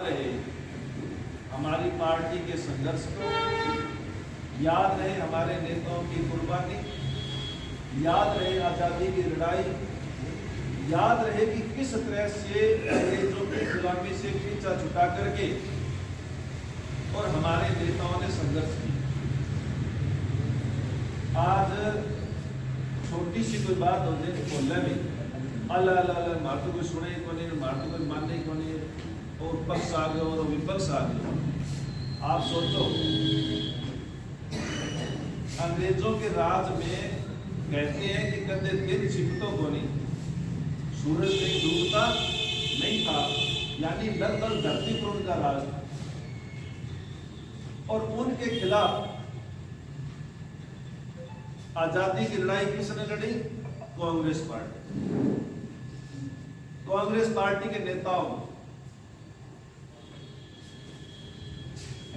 रहे हमारी पार्टी के संघर्ष को, याद रहे हमारे नेताओं की कुर्बानी, याद रहे आज़ादी की लड़ाई, याद रहे कि किस तरह से अंग्रेजों की गुलामी से पीछा छुटा करके और हमारे नेताओं ने संघर्ष किया। आज छोटी सी कोई बात हो जाए बोलने में अल्लाह अल्लाह मार तो कोई सुने को नहीं, मार तो कोई मानने को नहीं, और पक्ष आ गए और विपक्ष आ गए। आप सोचो अंग्रेजों के राज में कहते हैं कि कदे दिन छिपतों को नहीं, सूरज नहीं डूबता नहीं था, यानी दर दर धरती पर उनका राज था। और उनके खिलाफ आजादी की लड़ाई किसने लड़ी? कांग्रेस पार्टी। कांग्रेस पार्टी के नेताओं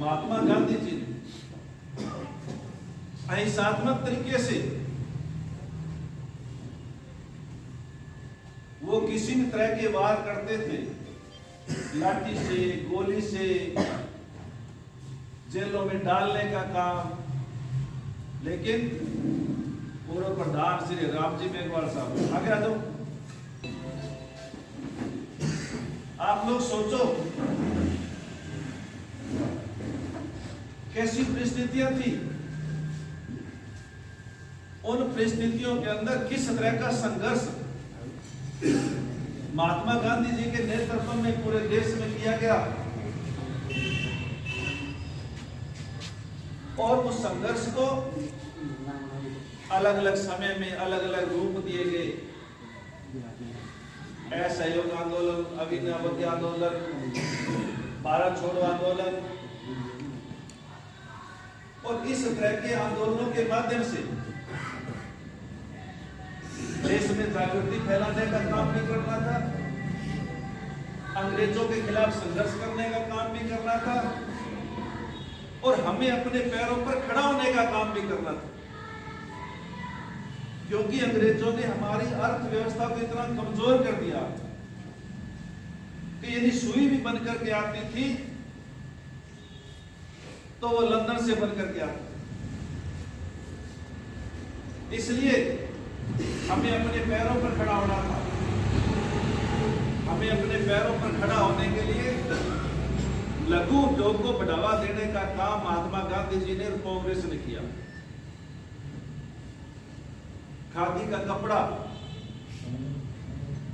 महात्मा गांधी जी ने अहिंसात्मक तरीके से, वो किसी भी तरह के वार करते थे, लाठी से, गोली से, जेलों में डालने का काम, लेकिन पूर्व प्रधान श्री रामजी मेघवाल साहब आगे आ जाओ। आप लोग सोचो कैसी परिस्थितियां थी, उन परिस्थितियों के अंदर किस तरह का संघर्ष महात्मा गांधी जी के नेतृत्व में पूरे देश में किया गया, और उस संघर्ष को अलग अलग समय में अलग अलग रूप दिए गए। असहयोग आंदोलन, अविनावती आंदोलन, भारत छोड़ो आंदोलन, और इस तरह के आंदोलनों के माध्यम से देश में जागृति फैलाने का काम भी करना था, अंग्रेजों के खिलाफ संघर्ष करने का काम भी करना था, और हमें अपने पैरों पर खड़ा होने का काम भी करना था। क्योंकि अंग्रेजों ने हमारी अर्थव्यवस्था को इतना कमजोर कर दिया कि यदि सुई भी बन करके आती थी तो वो लंदन से बन करके आती। इसलिए हमें अपने पैरों पर खड़ा होना था। हमें अपने पैरों पर खड़ा होने के लिए लघु उद्योग को बढ़ावा देने का काम महात्मा गांधी जी ने और कांग्रेस ने किया। खादी का कपड़ा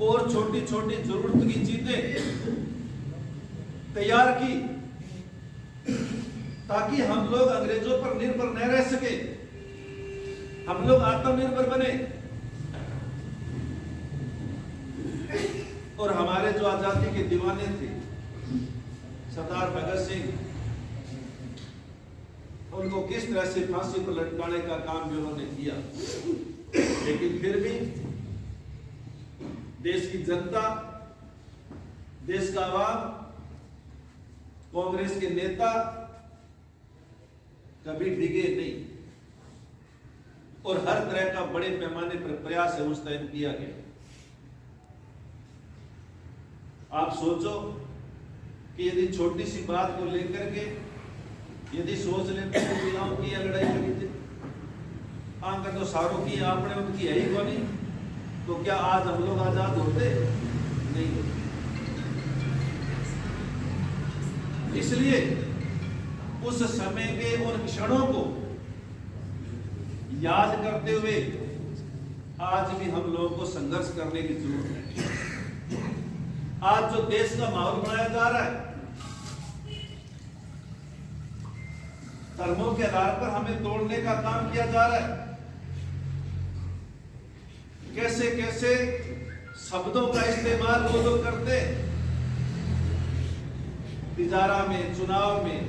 और छोटी छोटी जरूरत की चीजें तैयार की ताकि हम लोग अंग्रेजों पर निर्भर न रह सके, हम लोग आत्मनिर्भर बने। और हमारे जो आजादी के दीवाने थे सरदार भगत सिंह, उनको किस तरह से फांसी पर लटकाने का काम भी उन्होंने किया, लेकिन फिर भी देश की जनता, देश का आवाम, कांग्रेस के नेता कभी डिगे नहीं, और हर तरह का बड़े पैमाने पर प्रयास है उस टाइम किया गया। आप सोचो कि यदि छोटी सी बात को लेकर के यदि सोच लेते हैं महिलाओं की लड़ाई लड़ी थी, आंकर तो सारों की आपने उनकी है ही को नहीं, तो क्या आज हम लोग आजाद होते? नहीं होते। इसलिए उस समय के उन क्षणों को याद करते हुए आज भी हम लोगों को संघर्ष करने की जरूरत है। आज जो देश का माहौल बनाया जा रहा है, धर्मों के आधार पर हमें तोड़ने का काम किया जा रहा है, कैसे कैसे शब्दों का इस्तेमाल वो लोग करते, तिजारा में, चुनाव में,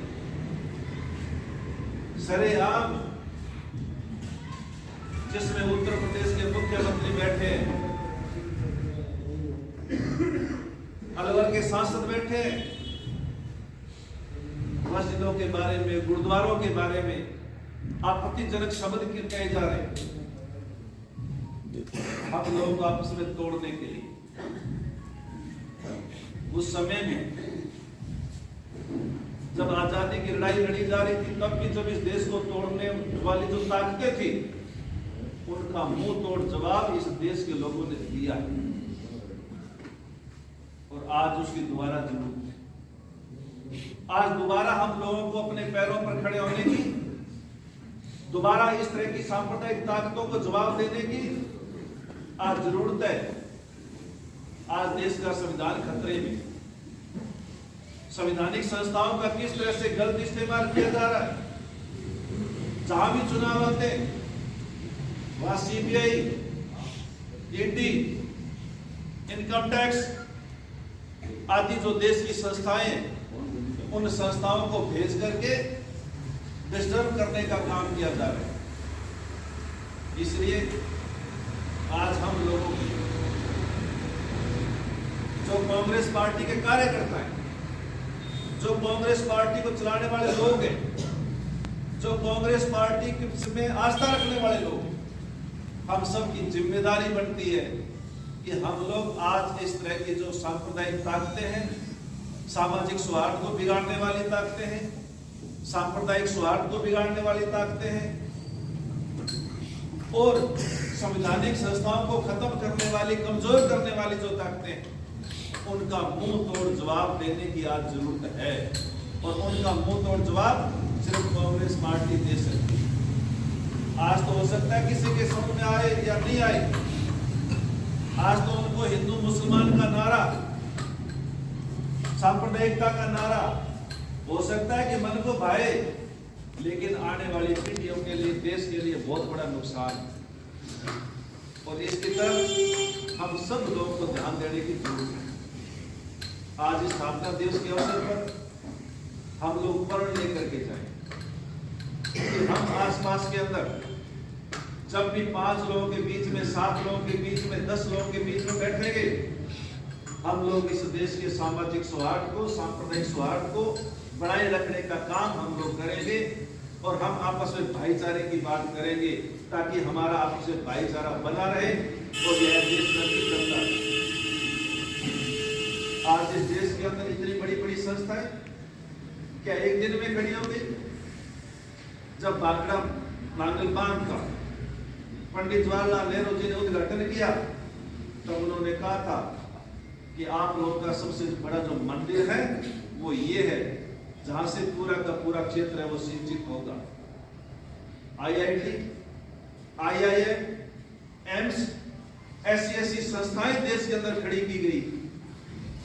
सरेआम, जिसमें उत्तर प्रदेश के मुख्यमंत्री बैठे, अलवर के सांसद बैठे, मस्जिदों के बारे में, गुरुद्वारों के बारे में आपत्तिजनक शब्द कहे जा रहे हैं हम लोगों को आपस में तोड़ने के लिए। उस समय में जब आजादी की लड़ाई लड़ी जा रही थी तब भी जब इस देश को तोड़ने वाली जो ताकतें थी उनका मुंह तोड़ जवाब इस देश के लोगों ने दिया है और आज उसकी दोबारा जरूरत है। आज दोबारा हम लोगों को अपने पैरों पर खड़े होने की, दोबारा इस तरह की सांप्रदायिक ताकतों को जवाब देने की आज जरूरत है। आज देश का संविधान खतरे में, संवैधानिक संस्थाओं का किस तरह से गलत इस्तेमाल किया जा रहा है। जहां भी चुनाव आते वहां सीबीआई, ईडी, इनकम टैक्स आदि जो देश की संस्थाएं, उन संस्थाओं को भेज करके डिस्टर्ब करने का काम किया जा रहा है। इसलिए आज हम लोगों की जो कांग्रेस पार्टी के कार्यकर्ता हैं, जो कांग्रेस पार्टी को चलाने वाले लोग हैं, जो कांग्रेस पार्टी में आस्था रखने वाले लोग हैं, हम सब की जिम्मेदारी बनती है कि हम लोग आज इस तरह की जो सांप्रदायिक ताकतें हैं, सामाजिक सौहार्द को बिगाड़ने वाली ताकतें हैं, सांप्रदायिक सौहार्द को बिगाड़ने वाली ताकतें हैं और संवैधानिक संस्थाओं को खत्म करने वाली, कमजोर करने वाली जो ताकतें हैं, उनका मुंह तोड़ जवाब देने की आज जरूरत है। और उनका मुंह तोड़ जवाब सिर्फ कांग्रेस पार्टी दे सकती है। आज तो हो सकता है किसी के समझ में आए या नहीं आए, आज तो उनको हिंदू मुसलमान का नारा, सांप्रदायिकता का नारा हो सकता है कि मन को भाए, लेकिन आने वाली पीढ़ियों के लिए, देश के लिए बहुत बड़ा नुकसान है और इसकी तरफ हम सब लोगों को ध्यान देने की जरूरत है। आज इस स्थापना दिवस के अवसर पर हम लोग प्रण लेकर के जाएं कि हम आसपास के अंदर जब भी 5 लोगों के बीच में, 7 लोगों के बीच में, 10 लोगों के बीच में बैठेंगे, हम लोग इस देश के सामाजिक सौहार्द को, सांप्रदायिक सौहार्द को बनाए रखने का काम हम लोग करेंगे और हम आपस में भाईचारे की बात करेंगे ताकि हमारा आपस में भाईचारा बना रहे और यह देश तरक्की करता रहे। आज इस देश के अंदर इतनी बड़ी बड़ी संस्थाएं क्या एक दिन में खड़ी होंगी? जब भाखड़ा नांगल बांध का पंडित जवाहरलाल नेहरू जी ने उद्घाटन किया तब उन्होंने कहा था कि आप लोगों का सबसे बड़ा जो मंदिर है वो ये है जहां से पूरा का पूरा क्षेत्र है वो सिंचित होगा। IIT, IIM, एम्स, ऐसी संस्थाएं देश के अंदर खड़ी की गई,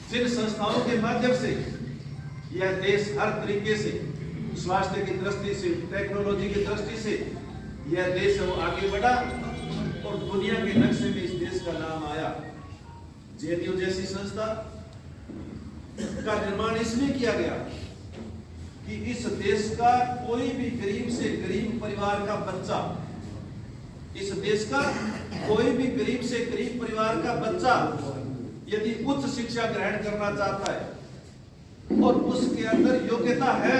जिन संस्थाओं के माध्यम से यह देश हर तरीके से, स्वास्थ्य की दृष्टि से, टेक्नोलॉजी की दृष्टि से यह देश है वो आगे बढ़ा और दुनिया के नक्शे में इस देश का नाम आया। JNU जैसी संस्था का निर्माण इसलिए किया गया कि इस देश का कोई भी गरीब से गरीब परिवार का बच्चा, इस देश का कोई भी गरीब से गरीब परिवार का बच्चा यदि उच्च शिक्षा ग्रहण करना चाहता है और उसके अंदर योग्यता है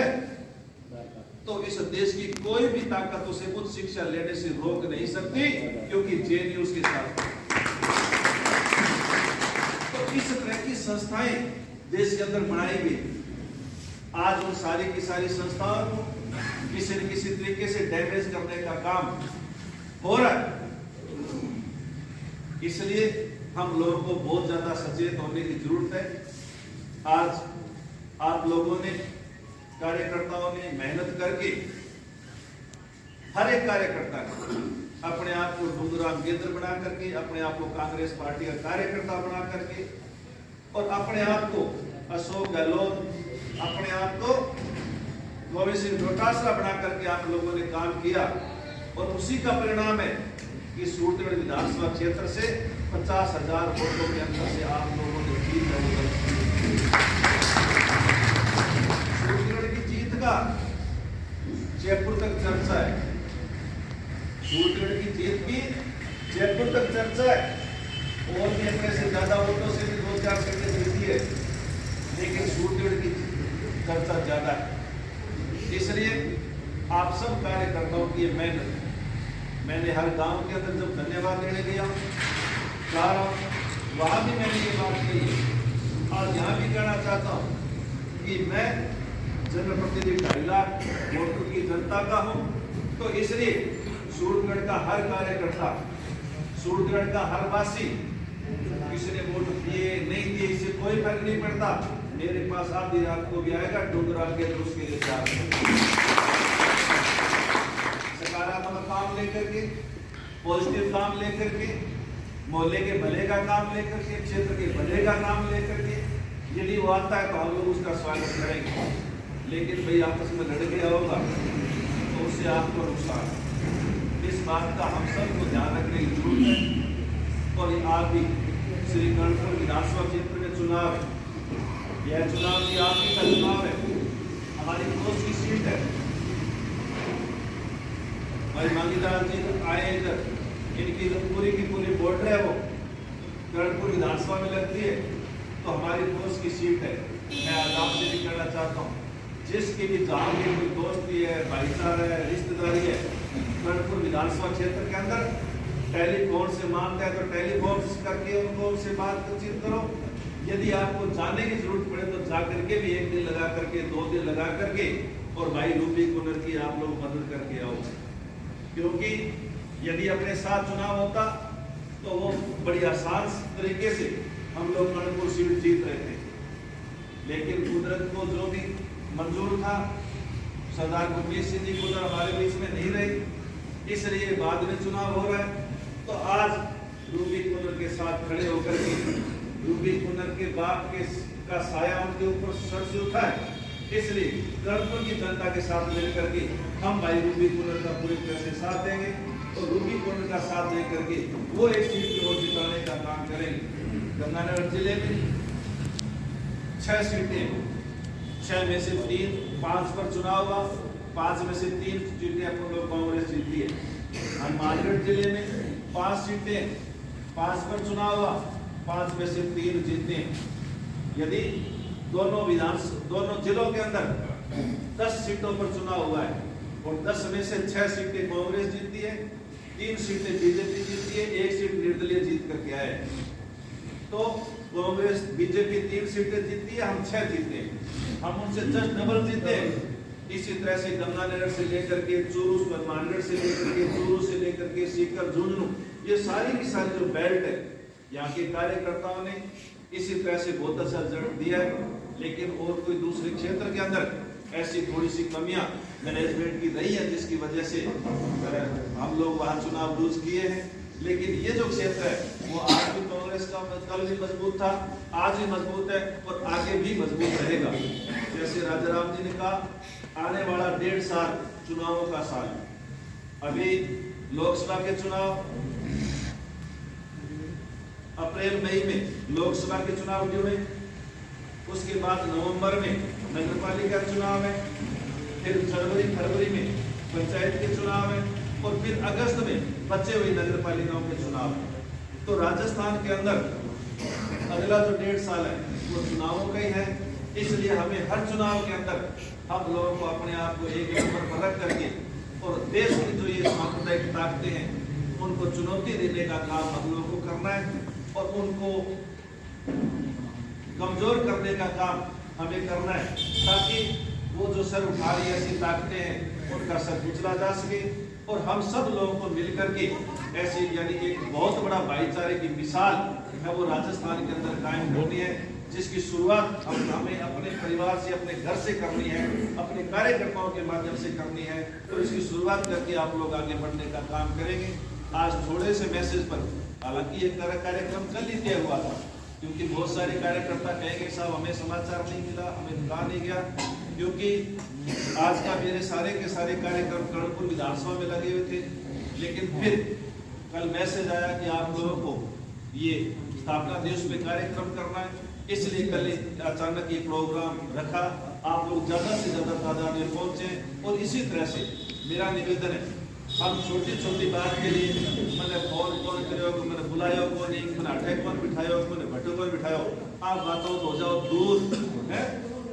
तो इस देश की कोई भी ताकत उसे उच्च शिक्षा लेने से रोक नहीं सकती, क्योंकि JNU उसके साथ है। तो इस तरह की संस्थाएं देश के अंदर बनाई गई। आज उन सारी की सारी संस्थाओं को किसी न किसी तरीके से डैमेज करने का काम हो रहा है। इसलिए हम लोगों को बहुत ज्यादा सचेत होने की जरूरत है। आज आप लोगों ने, कार्यकर्ताओं ने मेहनत करके, हर एक कार्यकर्ता ने अपने आप को डूंगराम गेंद्र बना करके, अपने आप को कांग्रेस पार्टी का कार्यकर्ता बना करके और अपने आप को अशोक गहलोत, अपने आप को गोविंद सिंह डोटासरा बना करके आप लोगों ने काम किया और उसी का परिणाम है कि सूरतगढ़ विधानसभा क्षेत्र से 50,000 वोटों के अंतर से आप लोगों ने जीत सूरतगढ़ की जीत का जयपुर तक चर्चा है। सूरतगढ़ की जीत की जयपुर तक चर्चा है और भी अपने से ज्यादा वोटों से भी 2-4 सीटें जीती है, लेकिन सूरतगढ़ की चर्चा ज्यादा है। इसलिए आप सब कार्यकर्ताओं की मेहनत, मैंने हर गांव के अंदर जब धन्यवाद देने गया जा रहा हूं, वहां भी मैंने ये बात कही और यहां भी कहना चाहता हूं कि मैं जनप्रतिनिधि 2.5 लाख वोटों की जनता का हो, तो इसलिए सूरतगढ़ का हर कार्यकर्ता, सूरतगढ़ का हर वासी, किसी ने वोट दिए नहीं दिए इससे कोई फर्क नहीं पड़ता, मेरे पास आधी रात को भी आएगा डूंगरा के तो उसके लिए तैयार सकारात्मक काम लेकर के, पॉजिटिव काम लेकर के, मोहल्ले के भले का काम लेकर के, क्षेत्र के भले का काम लेकर के, यदि वो आता है तो हम लोग उसका स्वागत करेंगे। लेकिन भाई आपस में लड़ गया होगा तो उससे आपको नुकसान, इस बात का हम सबको ध्यान रखने की जरूरत है। और आप भी श्री कर्णपुर विधानसभा क्षेत्र में चुनाव है, यह चुनाव भी आप ही का चुनाव है, हमारी दोस्त की सीट है। भाई मांगीलाल जी आए इधर, इनकी पूरी की पूरी बॉर्डर है, वो कर्णपुर विधानसभा में लगती है, तो हमारी दोस्त की सीट है। मैं आज आपसे भी कहना चाहता हूँ, जिसकी भी जहाँ भी कोई दोस्ती है, भाईचारा है, रिश्तेदारी है, कर्णपुर विधानसभा क्षेत्र के अंदर टेलीफोन से मांगता है तो टेलीफोन करके उनको उनसे बातचीत करो। यदि आपको जाने की जरूरत पड़े तो जा करके भी 1 दिन लगा करके, 2 दिन लगा करके, और भाई रूबी कुनर की आप लोग मदद करके आओ। क्योंकि यदि अपने साथ चुनाव होता तो वो बड़ी आसान तरीके से हम लोग कर्णपुर सीट जीत रहे थे, लेकिन कुदरत को जो भी मंजूर था, सरदार गुरमीत सिंह जी कुदर हमारे बीच में नहीं रहे, इसलिए बाद में चुनाव हो रहा है। तो आज रूबी कुनर के साथ खड़े होकर के, रूबी कुनर के बाप के का साया उनके ऊपर सर से उठा है, इसलिए कर्णपुर की जनता के साथ मिलकर के हम भाई रूबी कुनर का पूरी तरह से साथ देंगे और रूबी कुनर का साथ देकर के वो एक सीट की ओर जिताने का काम करेंगे। गंगानगर जिले में 6 सीटें, 6 में से 3, 5 पर चुनाव हुआ, 5 में से 3 सीटें अपन लोग कांग्रेस जीती है। हनुमानगढ़ जिले में 5 सीटें, 5 पर चुनाव हुआ, 5 में से 3 जीते। यदि दोनों जिलों के अंदर 10 सीटों पर चुनाव हुआ है और 10 में से 6 सीटें कांग्रेस जीती है, 3 सीटें बीजेपी जीती है, 1 सीट निर्दलीय जीत करके आए। तो कांग्रेस बीजेपी 3 सीटें जीती है, हम 6 जीते, हम उनसे जस्ट डबल जीते। इसी तरह से गंगानगर से लेकर के चूरू, हनुमानगढ़ से लेकर के चूरू से लेकर के सीकर, झुंझुनू, ये सारी की सारी जो बेल्ट है, यहाँ के कार्यकर्ताओं ने इसी तरह से बहुत अच्छा रिजल्ट दिया है। लेकिन और कोई दूसरे क्षेत्र के अंदर ऐसी थोड़ी सी कमियां मैनेजमेंट की रही है, जिसकी वजह से हम लोग वहां चुनाव लूज किए हैं। लेकिन ये जो क्षेत्र है वो आज भी कांग्रेस का कल भी मजबूत था, आज भी मजबूत है और आगे भी मजबूत रहेगा। जैसे राजाराम जी ने कहा, आने वाला 1.5 साल चुनावों का साल। अभी लोकसभा के चुनाव अप्रैल मई में लोकसभा के चुनाव ड्यू है, उसके बाद नवंबर में नगरपालिका चुनाव है, फिर जनवरी फरवरी में पंचायत के चुनाव है और फिर अगस्त में बचे हुए नगरपालिकाओं के चुनाव है। तो राजस्थान के अंदर अगला जो 1.5 साल है वो चुनावों का ही है। इसलिए हमें हर चुनाव के अंदर हम लोगों को अपने आप को एक नंबर पर रख करके और देश की जो ये सांप्रदायिक ताकतें हैं उनको चुनौती देने का काम हम लोगों को करना है और उनको कमजोर करने का काम हमें करना है, ताकि वो जो सर उठा रही ऐसी ताकतें हैं उनका सर कुचला जा सके और हम सब लोगों को मिलकर के ऐसी यानी एक बहुत बड़ा भाईचारे की मिसाल है वो राजस्थान के अंदर कायम होनी है, जिसकी शुरुआत हमें अपने परिवार से, अपने घर से करनी है, अपने कार्यकर्ताओं के माध्यम से करनी है। तो इसकी शुरुआत करके आप लोग आगे बढ़ने का काम करेंगे। आज थोड़े से मैसेज पर, हालांकि एक कार्यक्रम कल ही तय हुआ था, क्योंकि बहुत सारे कार्यकर्ता कहेंगे साहब हमें समाचार नहीं मिला, हमें कहा नहीं गया, क्योंकि आज का मेरे सारे के सारे कार्यक्रम कर्णपुर विधानसभा में लगे हुए थे। लेकिन फिर कल मैसेज आया कि आप लोगों को ये स्थापना दिवस में कार्यक्रम करना है, इसलिए कल अचानक ये प्रोग्राम रखा। आप लोग ज्यादा से ज्यादा तादाद में पहुंचे और इसी तरह से मेरा निवेदन है, हम छोटी छोटी बात के लिए मैंने फोन करो, मैंने बुलाया को नहीं, मैंने अटैक कौन बिठाया, मैंने भट्टो कौन बिठाया, आप बातों हो जाओ दूर है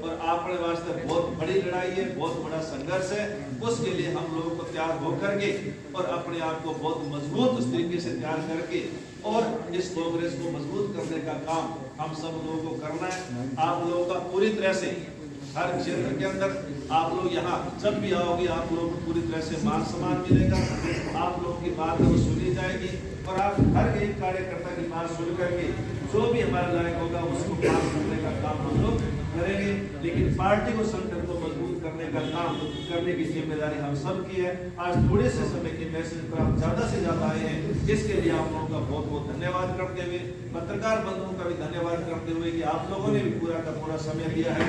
और आपके वास्ते बहुत बड़ी लड़ाई है, बहुत बड़ा संघर्ष है। उसके लिए हम लोगों को तैयार होकर के और अपने आप को बहुत मजबूत तरीके से तैयार करके और इस कांग्रेस को मजबूत करने का काम हम सब लोगों को करना है। आप लोगों का पूरी तरह से हर क्षेत्र के अंदर आप लोग यहाँ जब भी आओगे आप लोगों को पूरी तरह से मान सम्मान मिलेगा, आप लोगों की बात वो सुनी जाएगी और आप हर एक कार्यकर्ता की बात सुन करके जो भी हमारा लायक होगा उसको पास करने का काम हम लोग करेंगे। लेकिन पार्टी को, संगठन को मजबूत करने का काम करने की जिम्मेदारी हम सब की है। आज थोड़े से समय के मैसेज पर आप ज्यादा से ज्यादा आए हैं, इसके लिए आप लोगों का बहुत बहुत धन्यवाद करते हुए, पत्रकार बंधुओं का भी धन्यवाद करते हुए कि आप लोगों ने भी पूरा का पूरा समय दिया है।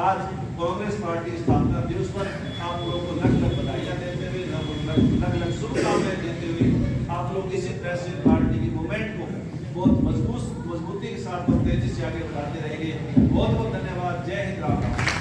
आज कांग्रेस पार्टी स्थापना दिवस पर आप लोगों को लग लग बधाइयां देते हुए, लग लग शुभकामनाएं देते हुए आप लोग इसी तरह से पार्टी की मूवमेंट को बहुत मजबूती के साथ और तेजी से आगे बढ़ाते रहेंगे। बहुत बहुत धन्यवाद। जय हिंद।